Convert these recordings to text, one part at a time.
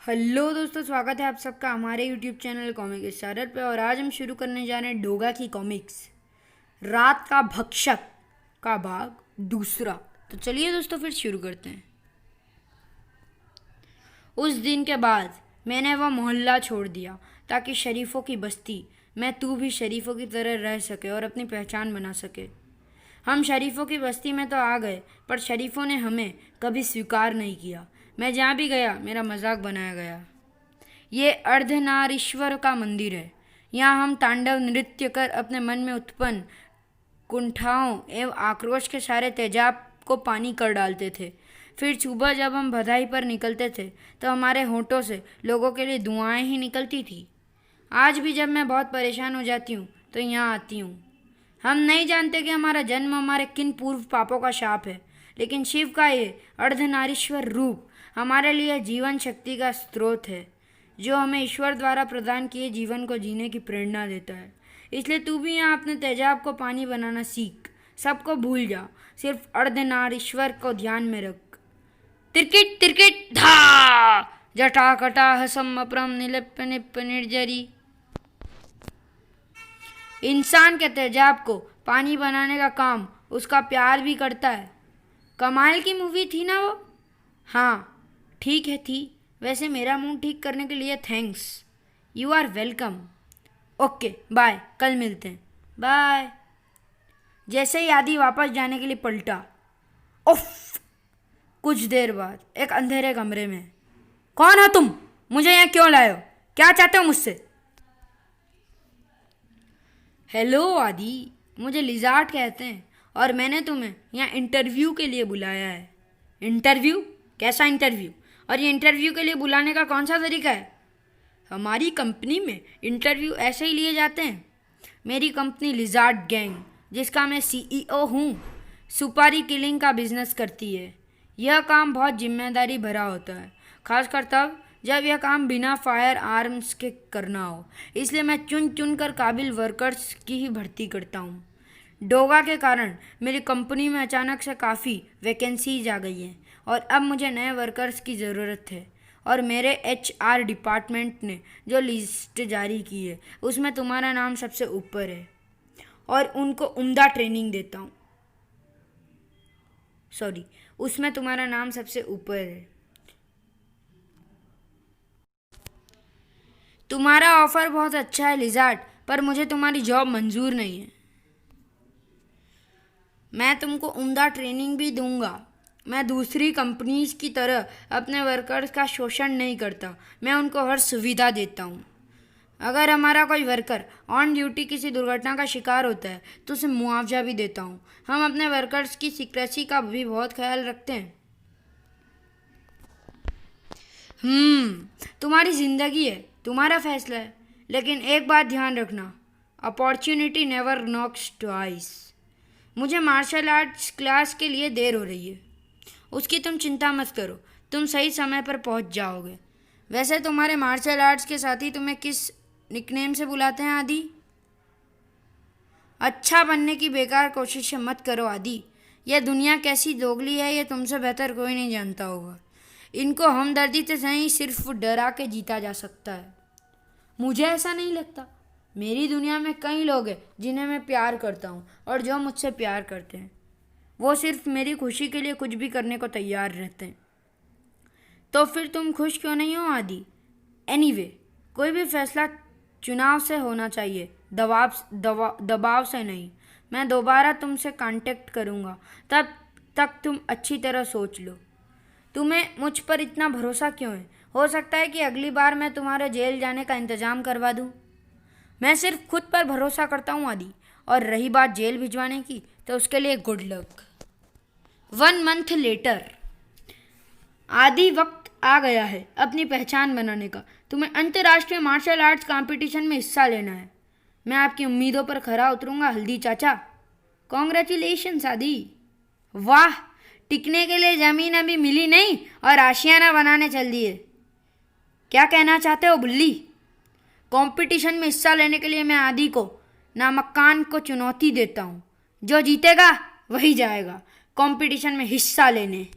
Hello दोस्तों, स्वागत है आप सबका हमारे यूट्यूब चैनल कॉमिक स्टारर पे। और आज हम शुरू करने जा रहे हैं डोगा की कॉमिक्स रात का भक्षक का भाग दूसरा। तो चलिए दोस्तों फिर शुरू करते हैं। उस दिन के बाद मैंने वह मोहल्ला छोड़ दिया ताकि शरीफों की बस्ती में तू भी शरीफों की तरह रह सके और अपनी पहचान बना सके। हम शरीफों की बस्ती में तो आ गए, पर शरीफों ने हमें कभी स्वीकार नहीं किया। मैं जहाँ भी गया मेरा मजाक बनाया गया। ये अर्धनारीश्वर का मंदिर है। यहाँ हम तांडव नृत्य कर अपने मन में उत्पन्न कुंठाओं एवं आक्रोश के सारे तेजाब को पानी कर डालते थे। फिर सुबह जब हम बधाई पर निकलते थे तो हमारे होठों से लोगों के लिए दुआएं ही निकलती थी। आज भी जब मैं बहुत परेशान हो जाती हूँ तो यहाँ आती हूँ। हम नहीं जानते कि हमारा जन्म हमारे किन पूर्व पापों का शाप है, लेकिन शिव का ये अर्धनारीश्वर रूप हमारे लिए जीवन शक्ति का स्रोत है, जो हमें ईश्वर द्वारा प्रदान किए जीवन को जीने की प्रेरणा देता है। इसलिए तू भी यहाँ अपने तेजाब को पानी बनाना सीख। सबको भूल जा, सिर्फ अर्धनारीश्वर को ध्यान में रख। तिरकिट तिरकिट धा जटाकटा हसम अप्रम निलिप निप निर्जरी। इंसान के तेजाब को पानी बनाने का काम उसका प्यार भी करता है। कमाल की मूवी थी ना वो? हाँ ठीक है थी। वैसे मेरा मूड ठीक करने के लिए thanks. You are welcome. Okay bye, कल मिलते हैं। बाय। जैसे ही आदि वापस जाने के लिए पलटा, उफ। कुछ देर बाद एक अंधेरे कमरे में, कौन हो तुम? मुझे यहाँ क्यों लाए हो? क्या चाहते हो मुझसे? हेलो आदि, मुझे लिजार्ड कहते हैं और मैंने तुम्हें यहाँ इंटरव्यू के लिए बुलाया है। इंटरव्यू? कैसा इंटरव्यू? और ये इंटरव्यू के लिए बुलाने का कौन सा तरीका है? हमारी कंपनी में इंटरव्यू ऐसे ही लिए जाते हैं। मेरी कंपनी लिजार्ड गैंग, जिसका मैं सीईओ हूँ, सुपारी किलिंग का बिजनेस करती है। यह काम बहुत जिम्मेदारी भरा होता है, खासकर तब जब यह काम बिना फायर आर्म्स के करना हो। इसलिए मैं चुन चुन कर काबिल वर्कर्स की ही भर्ती करता हूँ। डोगा के कारण मेरी कंपनी में अचानक से काफ़ी वैकेंसीज आ गई हैं और अब मुझे नए वर्कर्स की ज़रूरत है। और मेरे एचआर डिपार्टमेंट ने जो लिस्ट जारी की है उसमें तुम्हारा नाम सबसे ऊपर है और उनको उम्दा ट्रेनिंग देता हूँ। सॉरी, उसमें तुम्हारा नाम सबसे ऊपर है। तुम्हारा ऑफर बहुत अच्छा है लिजार्ड, पर मुझे तुम्हारी जॉब मंजूर नहीं है। मैं तुमको उम्दा ट्रेनिंग भी दूंगा। मैं दूसरी कंपनीज की तरह अपने वर्कर्स का शोषण नहीं करता। मैं उनको हर सुविधा देता हूँ। अगर हमारा कोई वर्कर ऑन ड्यूटी किसी दुर्घटना का शिकार होता है तो उसे मुआवजा भी देता हूँ। हम अपने वर्कर्स की सिक्रेसी का भी बहुत ख्याल रखते हैं। तुम्हारी ज़िंदगी है, तुम्हारा फैसला है, लेकिन एक बात ध्यान रखना, अपॉर्चुनिटी नेवर नॉक्स ट्वाइस। मुझे मार्शल आर्ट्स क्लास के लिए देर हो रही है। उसकी तुम चिंता मत करो, तुम सही समय पर पहुंच जाओगे। वैसे तुम्हारे मार्शल आर्ट्स के साथी तुम्हें किस निकनेम से बुलाते हैं आदि? अच्छा बनने की बेकार कोशिशें मत करो आदि। यह दुनिया कैसी दोगली है ये तुमसे बेहतर कोई नहीं जानता होगा। इनको हमदर्दी से नहीं, सिर्फ डरा के जीता जा सकता है। मुझे ऐसा नहीं लगता। मेरी दुनिया में कई लोग हैं जिन्हें मैं प्यार करता हूँ और जो मुझसे प्यार करते हैं वो सिर्फ मेरी खुशी के लिए कुछ भी करने को तैयार रहते हैं। तो फिर तुम खुश क्यों नहीं हो आदि? एनीवे, कोई भी फैसला चुनाव से होना चाहिए, दबाव से नहीं। मैं दोबारा तुमसे कांटेक्ट करूँगा, तब तक तुम अच्छी तरह सोच लो। तुम्हें मुझ पर इतना भरोसा क्यों है? हो सकता है कि अगली बार मैं तुम्हारे जेल जाने का इंतज़ाम करवा दूँ। मैं सिर्फ खुद पर भरोसा करता हूँ आदि, और रही बात जेल भिजवाने की तो उसके लिए गुड लक। 1 month later. आदि वक्त आ गया है अपनी पहचान बनाने का। तुम्हें अंतर्राष्ट्रीय मार्शल आर्ट्स कंपटीशन में हिस्सा लेना है। मैं आपकी उम्मीदों पर खरा उतरूंगा हल्दी चाचा। कॉन्ग्रेचुलेशंस आदि। वाह, टिकने के लिए ज़मीन अभी मिली नहीं और आशियाना बनाने चल दिए। क्या कहना चाहते हो बुल्ली? कंपटीशन में हिस्सा लेने के लिए मैं आदि को, नामक्कान को चुनौती देता हूँ। जो जीतेगा वही जाएगा कंपटीशन में हिस्सा लेने।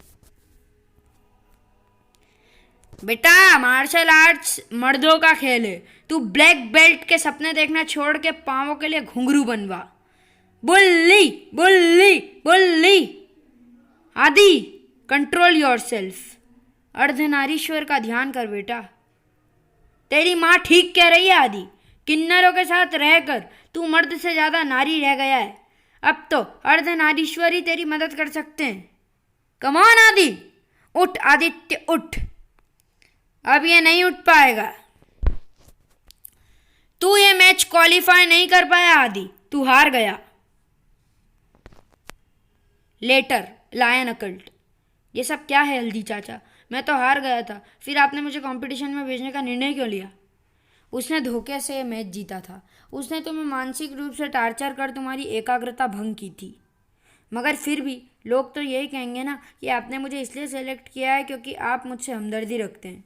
बेटा, मार्शल आर्ट्स मर्दों का खेल है। तू ब्लैक बेल्ट के सपने देखना छोड़ के पाँवों के लिए घुंघरू बनवा। बुल्ली बुल्ली बुल्ली। आदि, कंट्रोल योरसेल्फ। अर्धनारीश्वर का ध्यान कर बेटा। तेरी माँ ठीक कह रही है आदि। किन्नरों के साथ रहकर तू मर्द से ज्यादा नारी रह गया है। अब तो अर्धनारीश्वर ही तेरी मदद कर सकते हैं। कम ऑन आदि, उठ आदित्य उठ। अब ये नहीं उठ पाएगा। तू ये मैच क्वालिफाई नहीं कर पाया आदि, तू हार गया। Letter, lion occult. ये सब क्या है हल्दी चाचा? मैं तो हार गया था, फिर आपने मुझे कंपटीशन में भेजने का निर्णय क्यों लिया? उसने धोखे से मैच जीता था। उसने तुम्हें मानसिक रूप से टार्चर कर तुम्हारी एकाग्रता भंग की थी। मगर फिर भी लोग तो यही कहेंगे ना कि आपने मुझे इसलिए सेलेक्ट किया है क्योंकि आप मुझसे हमदर्दी रखते हैं।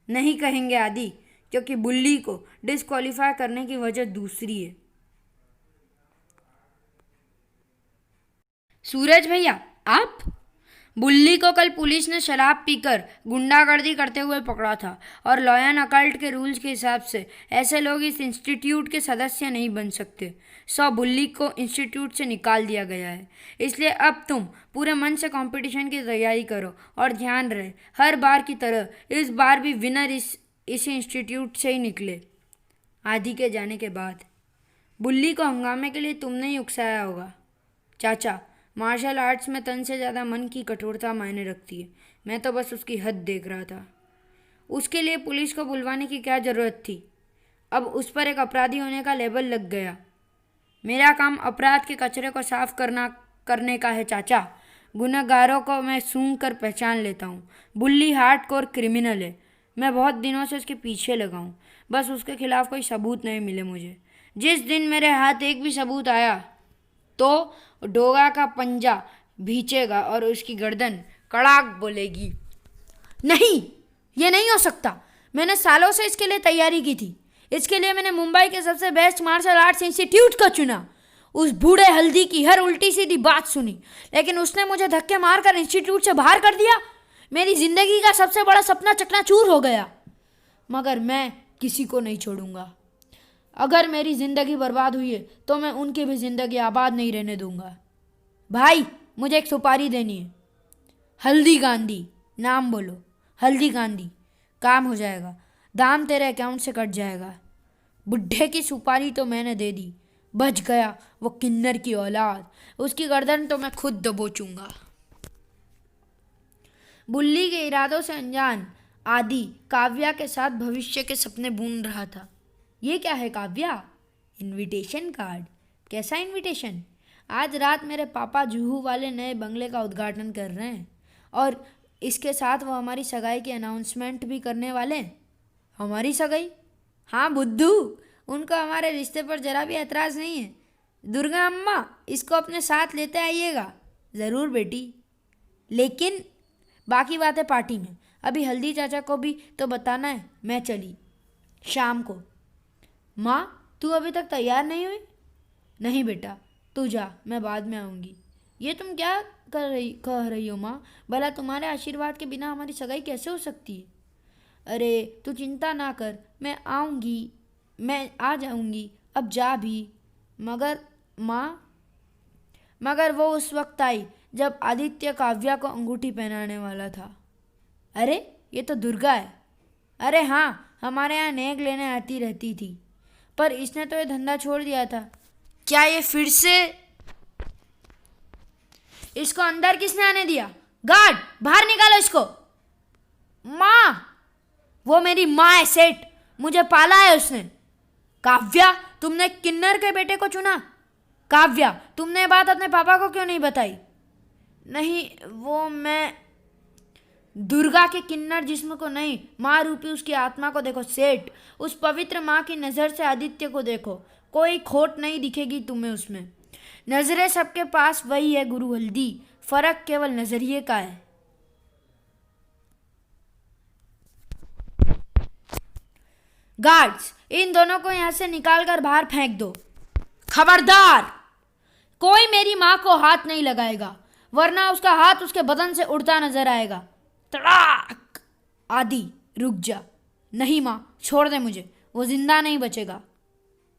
नहीं कहेंगे आदि, क्योंकि बुल्ली को डिस्क्वालीफाई करने की वजह दूसरी है। सूरज भैया, आप? बुल्ली को कल पुलिस ने शराब पीकर गुंडागर्दी करते हुए पकड़ा था और लॉयन अकल्ट के रूल्स के हिसाब से ऐसे लोग इस इंस्टीट्यूट के सदस्य नहीं बन सकते। सो बुल्ली को इंस्टीट्यूट से निकाल दिया गया है। इसलिए अब तुम पूरे मन से कंपटीशन की तैयारी करो और ध्यान रहे, हर बार की तरह इस बार भी विनर इस इंस्टीट्यूट से ही निकले। आदि के जाने के बाद बुल्ली को हंगामे के लिए तुमने ही उकसाया होगा। चाचा, मार्शल आर्ट्स में तन से ज़्यादा मन की कठोरता मायने रखती है। मैं तो बस उसकी हद देख रहा था। उसके लिए पुलिस को बुलवाने की क्या ज़रूरत थी? अब उस पर एक अपराधी होने का लेबल लग गया। मेरा काम अपराध के कचरे को साफ करने का है चाचा। गुनहगारों को मैं सूंघ कर पहचान लेता हूँ। बुल्ली हार्डकोर क्रिमिनल है। मैं बहुत दिनों से उसके पीछे लगा हूँ, बस उसके खिलाफ कोई सबूत नहीं मिले मुझे। जिस दिन मेरे हाथ एक भी सबूत आया तो डोगा का पंजा भींचेगा और उसकी गर्दन कड़ाक बोलेगी। नहीं, ये नहीं हो सकता। मैंने सालों से इसके लिए तैयारी की थी। इसके लिए मैंने मुंबई के सबसे बेस्ट मार्शल आर्ट्स इंस्टीट्यूट को चुना। उस बूढ़े हल्दी की हर उल्टी सीधी बात सुनी, लेकिन उसने मुझे धक्के मारकर इंस्टीट्यूट से बाहर कर दिया। मेरी जिंदगी का सबसे बड़ा सपना चकनाचूर हो गया। मगर मैं किसी को नहीं छोड़ूंगा। अगर मेरी ज़िंदगी बर्बाद हुई है तो मैं उनकी भी ज़िंदगी आबाद नहीं रहने दूंगा। भाई, मुझे एक सुपारी देनी है। हल्दी गांधी, नाम बोलो। हल्दी गांधी। काम हो जाएगा। दाम तेरे अकाउंट से कट जाएगा। बुढ़े की सुपारी तो मैंने दे दी। बच गया वो किन्नर की औलाद। उसकी गर्दन तो मैं खुद दबोचूंगा। बुल्ली के इरादों से अनजान आदि काव्या के साथ भविष्य के सपने बूंद रहा था। ये क्या है काव्या? Invitation card. कैसा इनविटेशन? आज रात मेरे पापा जुहू वाले नए बंगले का उद्घाटन कर रहे हैं और इसके साथ वो हमारी सगाई की अनाउंसमेंट भी करने वाले हैं। हमारी सगाई? हाँ बुद्धू, उनको हमारे रिश्ते पर जरा भी एतराज़ नहीं है। दुर्गा अम्मा, इसको अपने साथ लेते आइएगा। ज़रूर बेटी, लेकिन बाकी बातें पार्टी में। अभी हल्दी चाचा को भी तो बताना है। मैं चली शाम को। माँ, तू अभी तक तैयार नहीं हुई? नहीं बेटा, तू जा, मैं बाद में आऊँगी। ये तुम क्या कह रही हो माँ? भला तुम्हारे आशीर्वाद के बिना हमारी सगाई कैसे हो सकती है? अरे तू चिंता ना कर, मैं आऊँगी, मैं आ जाऊँगी। अब जा भी। मगर माँ, मगर वो उस वक्त आई जब आदित्य काव्या को अंगूठी पहनाने वाला था। अरे ये तो दुर्गा है। अरे हाँ, हमारे यहाँ नेक लेने आती रहती थी, पर इसने तो ये धंधा छोड़ दिया था। क्या ये फिर से? इसको अंदर किसने आने दिया? गार्ड, बाहर निकालो इसको। माँ, वो मेरी माँ है सेठ, मुझे पाला है उसने। काव्या, तुमने किन्नर के बेटे को चुना। काव्या, तुमने ये बात अपने पापा को क्यों नहीं बताई? नहीं, वो मैं दुर्गा के किन्नर जिस्म को नहीं, माँ रूपी उसकी आत्मा को देखो सेठ। उस पवित्र माँ की नज़र से आदित्य को देखो, कोई खोट नहीं दिखेगी तुम्हें उसमें। नज़रें सबके पास वही है गुरु हल्दी, फर्क केवल नज़रिए का है। गार्ड्स, इन दोनों को यहाँ से निकालकर बाहर फेंक दो। खबरदार, कोई मेरी माँ को हाथ नहीं लगाएगा, वरना उसका हाथ उसके बदन से उड़ता नजर आएगा। तड़ाक! आदि रुक जा। नहीं माँ, छोड़ दे मुझे, वो जिंदा नहीं बचेगा।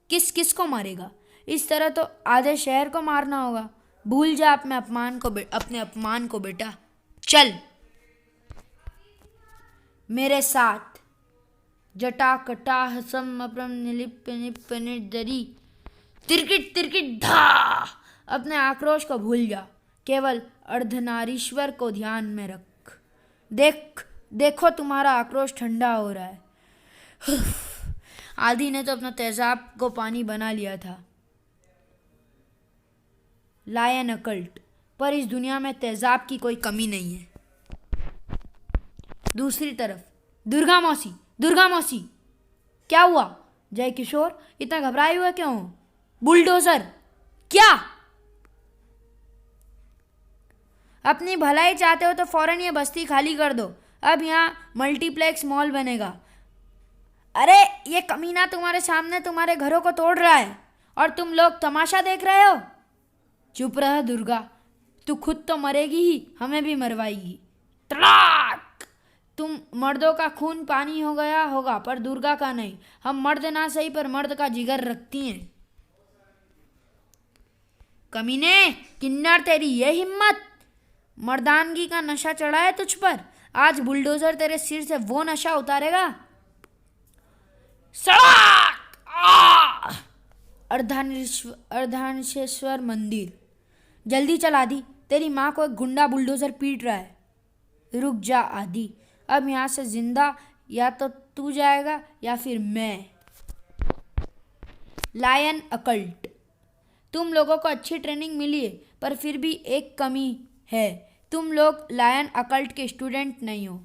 किस किस को मारेगा? इस तरह तो आधे शहर को मारना होगा। भूल जा अपने अपमान को बेटा। चल मेरे साथ। जटा कटाह सम अपरम निलिप निप निर्दरी तिरकिट तिरकिट धा। अपने आक्रोश को भूल जा, केवल अर्धनारीश्वर को ध्यान में रख। देखो तुम्हारा आक्रोश ठंडा हो रहा है। आदि ने तो अपना तेजाब को पानी बना लिया था। लायन अकल्ट, पर इस दुनिया में तेजाब की कोई कमी नहीं है। दूसरी तरफ दुर्गा मौसी, क्या हुआ? जय किशोर, इतना घबराए हुए क्यों हो? बुलडोजर, क्या? अपनी भलाई चाहते हो तो फौरन ये बस्ती खाली कर दो। अब यहाँ मल्टीप्लेक्स मॉल बनेगा। अरे ये कमीना तुम्हारे सामने तुम्हारे घरों को तोड़ रहा है और तुम लोग तमाशा देख रहे हो। चुप रह दुर्गा, तू खुद तो मरेगी ही, हमें भी मरवाएगी। तड़ाक! तुम मर्दों का खून पानी हो गया होगा पर दुर्गा का नहीं। हम मर्द ना सही पर मर्द का जिगर रखती हैं। कमीने, किन्नर, तेरी ये हिम्मत! मर्दानगी का नशा चढ़ा है तुझ पर। आज बुलडोजर तेरे सिर से वो नशा उतारेगा। सड़क! अर्धनारीश्वर मंदिर। जल्दी चल आदि, तेरी माँ को एक गुंडा बुलडोजर पीट रहा है। रुक जा आदि, अब यहाँ से जिंदा या तो तू जाएगा या फिर मैं। लायन अकल्ट, तुम लोगों को अच्छी ट्रेनिंग मिली है पर फिर भी एक कमी है। तुम लोग लायन अकल्ट के स्टूडेंट नहीं हो।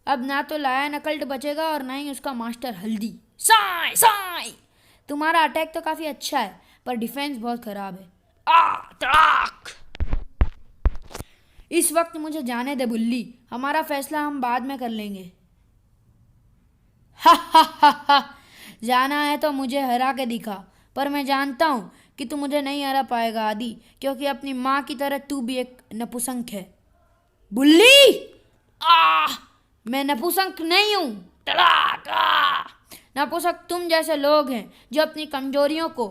अब ना तो लायन अकल्ट बचेगा और ना ही उसका मास्टर हल्दी। साई साई! तुम्हारा अटैक तो काफ़ी अच्छा है पर डिफेंस बहुत खराब है। तड़ाक! इस वक्त मुझे जाने दे बुल्ली, हमारा फैसला हम बाद में कर लेंगे। हा, जाना है तो मुझे हरा के दिखा, पर मैं जानता हूँ कि तू मुझे नहीं हरा पाएगा आदि, क्योंकि अपनी माँ की तरह तू भी एक नपुंसक है। बुल्ली! मैं नपुंसक नहीं हूँ। तड़ाक! नपुंसक तुम जैसे लोग हैं जो अपनी कमजोरियों को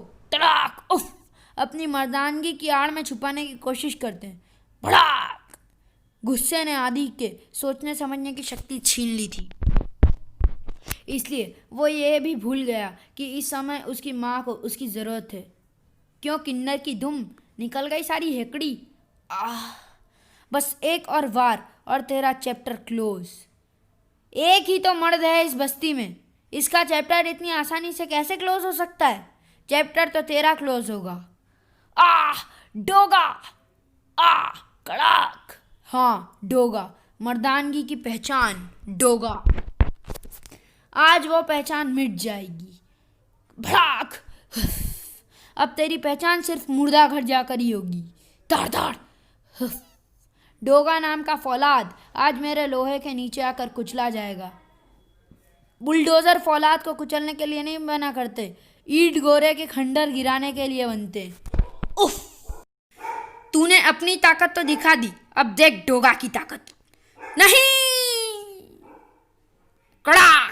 अपनी मर्दानगी की आड़ में छुपाने की कोशिश करते हैं। भड़ाक! गुस्से ने आदि के सोचने समझने की शक्ति छीन ली थी, इसलिए वो ये भी भूल गया कि इस समय उसकी माँ को उसकी ज़रूरत है। क्यों किन्नर की धुम, निकल गई सारी हेकड़ी। बस एक और वार और तेरा चैप्टर क्लोज। एक ही तो मर्द है इस बस्ती में, इसका चैप्टर इतनी आसानी से कैसे क्लोज हो सकता है? चैप्टर तो तेरा क्लोज होगा। डोगा! कड़ाक! हाँ, डोगा, मर्दानगी की पहचान डोगा। आज वो पहचान मिट जाएगी। भड़ाक! अब तेरी पहचान सिर्फ मुर्दा घर जाकर ही होगी। धाड़ धाड़! डोगा नाम का फौलाद आज मेरे लोहे के नीचे आकर कुचला जाएगा। बुलडोजर फौलाद को कुचलने के लिए नहीं बना करते, ईंट गोरे के खंडर गिराने के लिए बनते। उफ! तूने अपनी ताकत तो दिखा दी, अब देख डोगा की ताकत। नहीं! कड़ाक!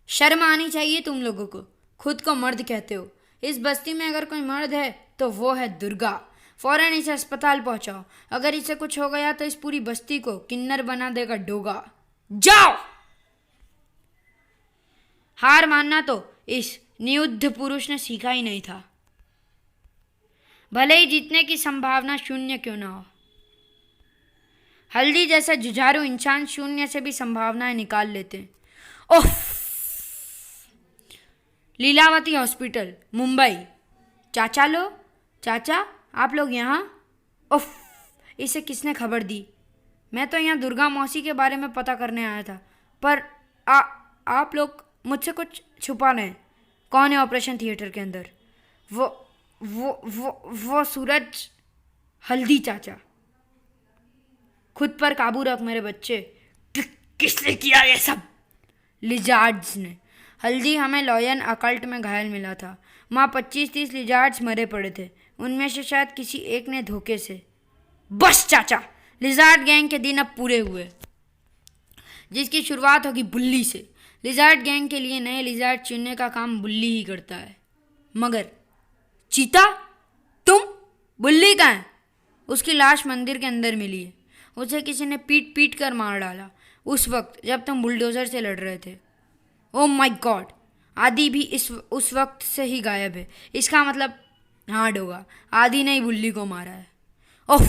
शर्म आनी चाहिए तुम लोगों को, खुद को मर्द कहते हो। इस बस्ती में अगर कोई मर्द है तो वो है दुर्गा। फौरन इसे अस्पताल पहुंचाओ, अगर इसे कुछ हो गया तो इस पूरी बस्ती को किन्नर बना देगा डोगा। जाओ! हार मानना तो इस नियुद्ध पुरुष ने सीखा ही नहीं था, भले ही जीतने की संभावना शून्य क्यों ना हो। हल्दी जैसा जुझारू इंसान शून्य से भी संभावनाएं निकाल लेते हैं। ओह! लीलावती हॉस्पिटल, मुंबई। चाचा आप लोग यहाँ? उफ! इसे किसने खबर दी? मैं तो यहाँ दुर्गा मौसी के बारे में पता करने आया था, पर आप लोग मुझसे कुछ छुपा रहे हैं। कौन है ऑपरेशन थिएटर के अंदर? वो सूरज। हल्दी चाचा, खुद पर काबू रख मेरे बच्चे। किसने किया ये सब? लिजार्ड्स ने। हल्दी, हमें लॉयन अकल्ट में घायल मिला था। माँ 25-30 लिजार्ड्स मरे पड़े थे, उनमें से शायद किसी एक ने धोखे से। बस चाचा, लिजार्ड गैंग के दिन अब पूरे हुए। जिसकी शुरुआत होगी बुल्ली से। लिजार्ड गैंग के लिए नए लिजार्ड चुनने का काम बुल्ली ही करता है। मगर चीता, तुम? बुल्ली कहाँ है? उसकी लाश मंदिर के अंदर मिली है। उसे किसी ने पीट पीट कर मार डाला उस वक्त जब तुम बुलडोजर से लड़ रहे थे। ओह माय गॉड, आदि भी उस वक्त से ही गायब है। इसका मतलब हार्ड होगा, आदि ने ही बुल्ली को मारा है। ओह,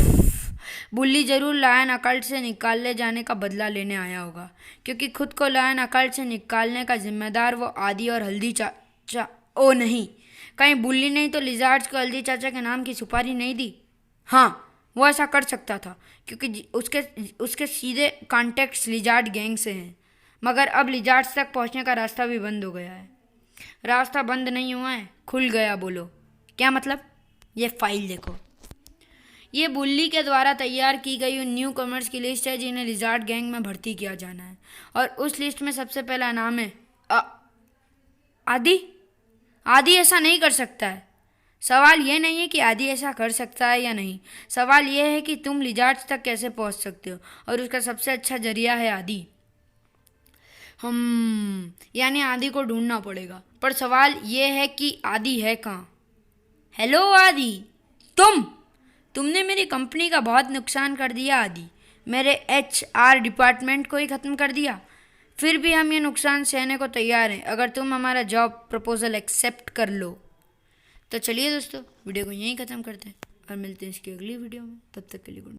बुल्ली जरूर लायन अकल्ट से निकाले जाने का बदला लेने आया होगा, क्योंकि खुद को लायन अकल्ट से निकालने का जिम्मेदार वो आदि और हल्दी चाचा। ओ नहीं, कहीं बुल्ली नहीं तो लिजार्ड्स को हल्दी चाचा के नाम की सुपारी नहीं दी? हाँ, वो ऐसा कर सकता था क्योंकि उसके सीधे कॉन्टेक्ट्स लिजार्ड गैंग से हैं। मगर अब लिजार्ड्स तक पहुंचने का रास्ता भी बंद हो गया है। रास्ता बंद नहीं हुआ है, खुल गया। बोलो क्या मतलब? ये फाइल देखो। ये बुल्ली के द्वारा तैयार की गई उन न्यू कमर्स की लिस्ट है जिन्हें लिजार्ड गैंग में भर्ती किया जाना है। और उस लिस्ट में सबसे पहला नाम है आदि। आदि ऐसा नहीं कर सकता है। सवाल ये नहीं है कि आदि ऐसा कर सकता है या नहीं, सवाल ये है कि तुम लिजार्ड्स तक कैसे पहुंच सकते हो, और उसका सबसे अच्छा जरिया है आदि। यानी आदि को ढूंढना पड़ेगा। पर सवाल ये है कि आदि है कहाँ? हेलो आदि, तुमने मेरी कंपनी का बहुत नुकसान कर दिया आदि। मेरे HR डिपार्टमेंट को ही ख़त्म कर दिया। फिर भी हम ये नुकसान सहने को तैयार हैं अगर तुम हमारा जॉब प्रपोजल एक्सेप्ट कर लो। तो चलिए दोस्तों, वीडियो को यहीं ख़त्म करते हैं और मिलते हैं इसकी अगली वीडियो में। तब तक के लिए गुड।